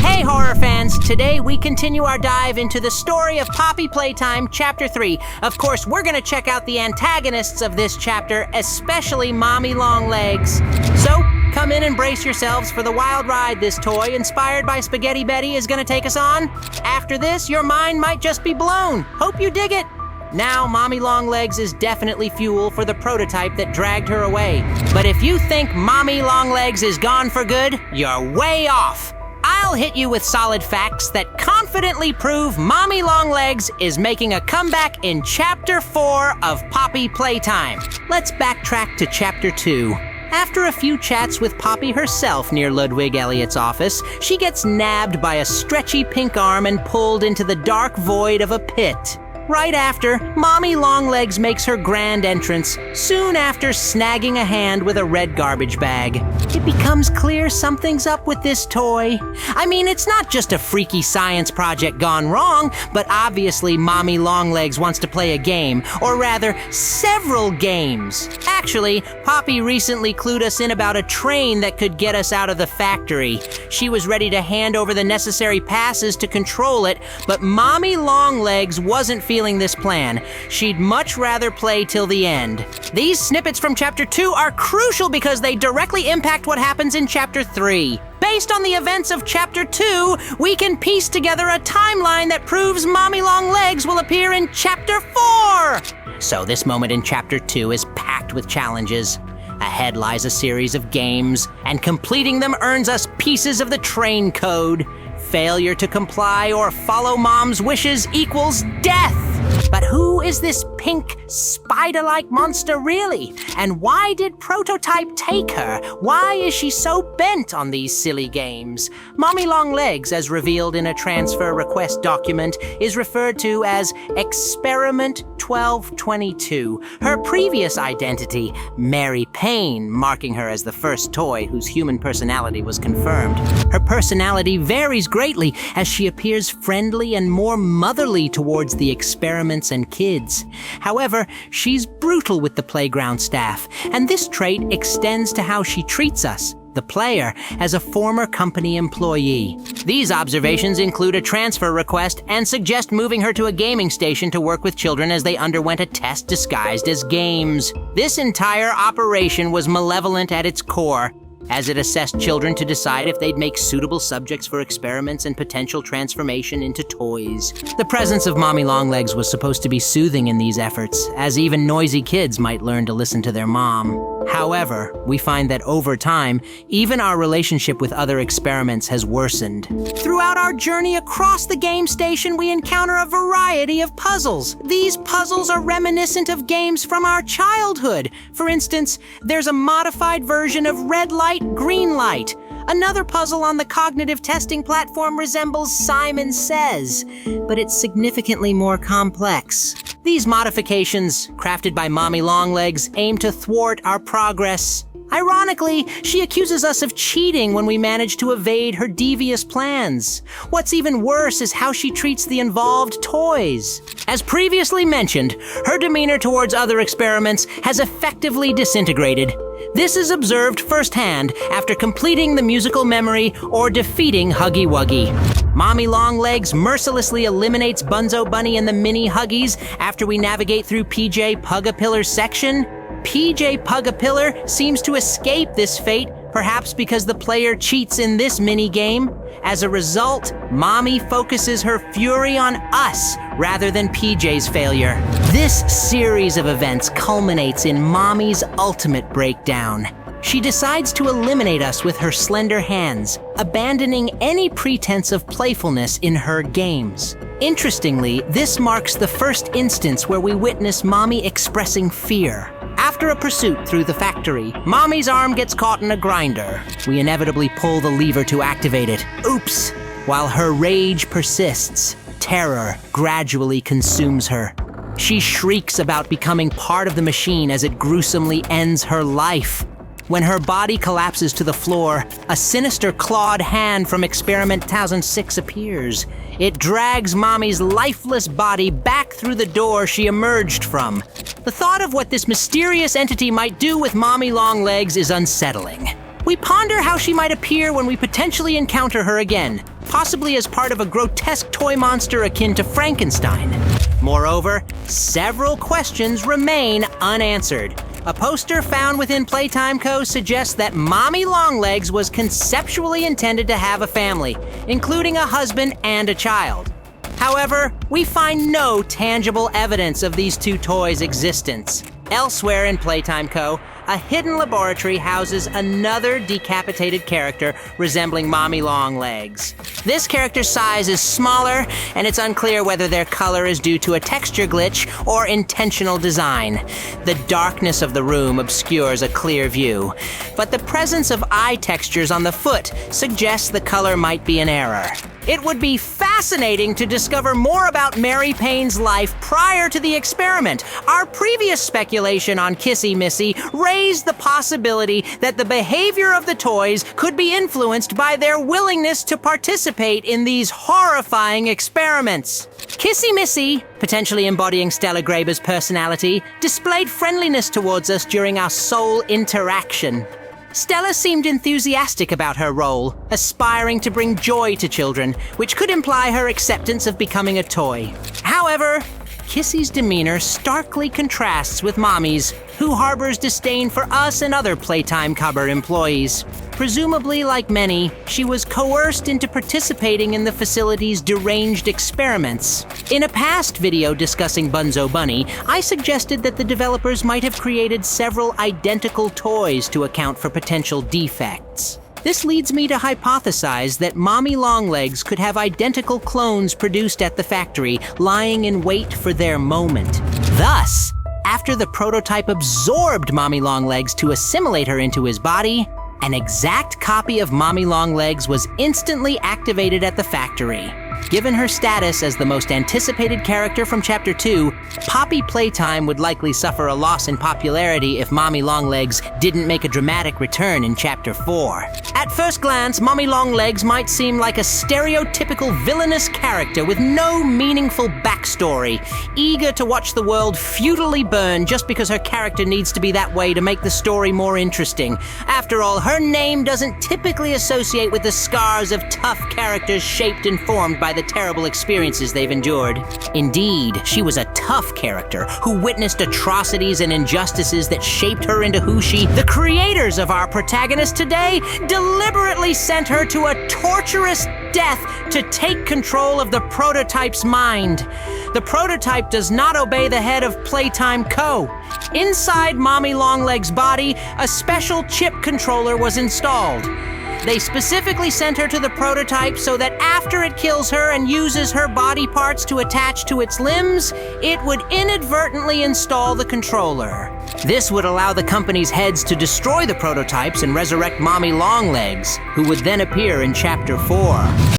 Hey horror fans, today we continue our dive into the story of Poppy Playtime, Chapter 3. Of course, we're gonna check out the antagonists of this chapter, especially Mommy Longlegs. So, come in and brace yourselves for the wild ride this toy, inspired by Spaghetti Betty, is gonna take us on. After this, your mind might just be blown. Hope you dig it. Now, Mommy Longlegs is definitely fuel for the prototype that dragged her away. But if you think Mommy Longlegs is gone for good, you're way off. I'll hit you with solid facts that confidently prove Mommy Longlegs is making a comeback in Chapter 4 of Poppy Playtime. Let's backtrack to Chapter 2. After a few chats with Poppy herself near Ludwig Elliot's office, she gets nabbed by a stretchy pink arm and pulled into the dark void of a pit. Right after, Mommy Longlegs makes her grand entrance, soon after snagging a hand with a red garbage bag. It becomes clear something's up with this toy. I mean, it's not just a freaky science project gone wrong, but obviously Mommy Longlegs wants to play a game, or rather, several games. Actually, Poppy recently clued us in about a train that could get us out of the factory. She was ready to hand over the necessary passes to control it, but Mommy Longlegs wasn't feeling this plan. She'd much rather play till the end. These snippets from Chapter 2 are crucial because they directly impact what happens in Chapter 3. Based on the events of Chapter 2, we can piece together a timeline that proves Mommy Longlegs will appear in Chapter 4. So this moment in Chapter 2 is packed with challenges. Ahead lies a series of games, and completing them earns us pieces of the train code. Failure to comply or follow Mom's wishes equals death. But who is this pink, spider-like monster really? And why did Prototype take her? Why is she so bent on these silly games? Mommy Longlegs, as revealed in a transfer request document, is referred to as Experiment 1222. Her previous identity, Mary Payne, marking her as the first toy whose human personality was confirmed. Her personality varies greatly as she appears friendly and more motherly towards the experiments and kids. However, she's brutal with the playground staff, and this trait extends to how she treats us, the player, as a former company employee. These observations include a transfer request and suggest moving her to a gaming station to work with children as they underwent a test disguised as games. This entire operation was malevolent at its core, as it assessed children to decide if they'd make suitable subjects for experiments and potential transformation into toys. The presence of Mommy Longlegs was supposed to be soothing in these efforts, as even noisy kids might learn to listen to their mom. However, we find that over time, even our relationship with other experiments has worsened. Throughout our journey across the game station, we encounter a variety of puzzles. These puzzles are reminiscent of games from our childhood. For instance, there's a modified version of red light, green light. Another puzzle on the cognitive testing platform resembles Simon Says, but it's significantly more complex. These modifications, crafted by Mommy Longlegs, aim to thwart our progress. Ironically, she accuses us of cheating when we manage to evade her devious plans. What's even worse is how she treats the involved toys. As previously mentioned, her demeanor towards other experiments has effectively disintegrated. This is observed firsthand after completing the musical memory or defeating Huggy Wuggy. Mommy Longlegs mercilessly eliminates Bunzo Bunny and the Mini Huggies after we navigate through PJ Pug-a-Pillar's section. PJ Pug-a-Pillar seems to escape this fate, perhaps because the player cheats in this mini-game. As a result, Mommy focuses her fury on us rather than PJ's failure. This series of events culminates in Mommy's ultimate breakdown. She decides to eliminate us with her slender hands, abandoning any pretense of playfulness in her games. Interestingly, this marks the first instance where we witness Mommy expressing fear. After a pursuit through the factory, Mommy's arm gets caught in a grinder. We inevitably pull the lever to activate it. Oops! While her rage persists, terror gradually consumes her. She shrieks about becoming part of the machine as it gruesomely ends her life. When her body collapses to the floor, a sinister clawed hand from Experiment 1006 appears. It drags Mommy's lifeless body back through the door she emerged from. The thought of what this mysterious entity might do with Mommy Longlegs is unsettling. We ponder how she might appear when we potentially encounter her again. possibly as part of a grotesque toy monster akin to Frankenstein. Moreover, several questions remain unanswered. A poster found within Playtime Co. suggests that Mommy Longlegs was conceptually intended to have a family, including a husband and a child. However, we find no tangible evidence of these two toys' existence. Elsewhere in Playtime Co., a hidden laboratory houses another decapitated character resembling Mommy Longlegs. This character's size is smaller, and it's unclear whether their color is due to a texture glitch or intentional design. The darkness of the room obscures a clear view, but the presence of eye textures on the foot suggests the color might be an error. It would be fascinating to discover more about Mary Payne's life prior to the experiment. Our previous speculation on Kissy Missy raised the possibility that the behavior of the toys could be influenced by their willingness to participate in these horrifying experiments. Kissy Missy, potentially embodying Stella Graber's personality, displayed friendliness towards us during our soul interaction. Stella seemed enthusiastic about her role, aspiring to bring joy to children, which could imply her acceptance of becoming a toy. However, Kissy's demeanor starkly contrasts with Mommy's, who harbors disdain for us and other Playtime Cupboard employees. Presumably, like many, she was coerced into participating in the facility's deranged experiments. In a past video discussing Bunzo Bunny, I suggested that the developers might have created several identical toys to account for potential defects. This leads me to hypothesize that Mommy Longlegs could have identical clones produced at the factory, lying in wait for their moment. Thus, after the prototype absorbed Mommy Longlegs to assimilate her into his body, an exact copy of Mommy Longlegs was instantly activated at the factory. Given her status as the most anticipated character from Chapter 2, Poppy Playtime would likely suffer a loss in popularity if Mommy Longlegs didn't make a dramatic return in Chapter 4. At first glance, Mommy Longlegs might seem like a stereotypical villainous character with no meaningful backstory, eager to watch the world futilely burn just because her character needs to be that way to make the story more interesting. After all, her name doesn't typically associate with the scars of tough characters shaped and formed by the terrible experiences they've endured. Indeed, she was a tough character who witnessed atrocities and injustices that shaped her into who she... The creators of our protagonist today deliberately sent her to a torturous death to take control of the prototype's mind. The prototype does not obey the head of Playtime Co. Inside Mommy Longlegs' body, a special chip controller was installed. They specifically sent her to the prototype so that after it kills her and uses her body parts to attach to its limbs, it would inadvertently install the controller. This would allow the company's heads to destroy the prototypes and resurrect Mommy Longlegs, who would then appear in Chapter 4.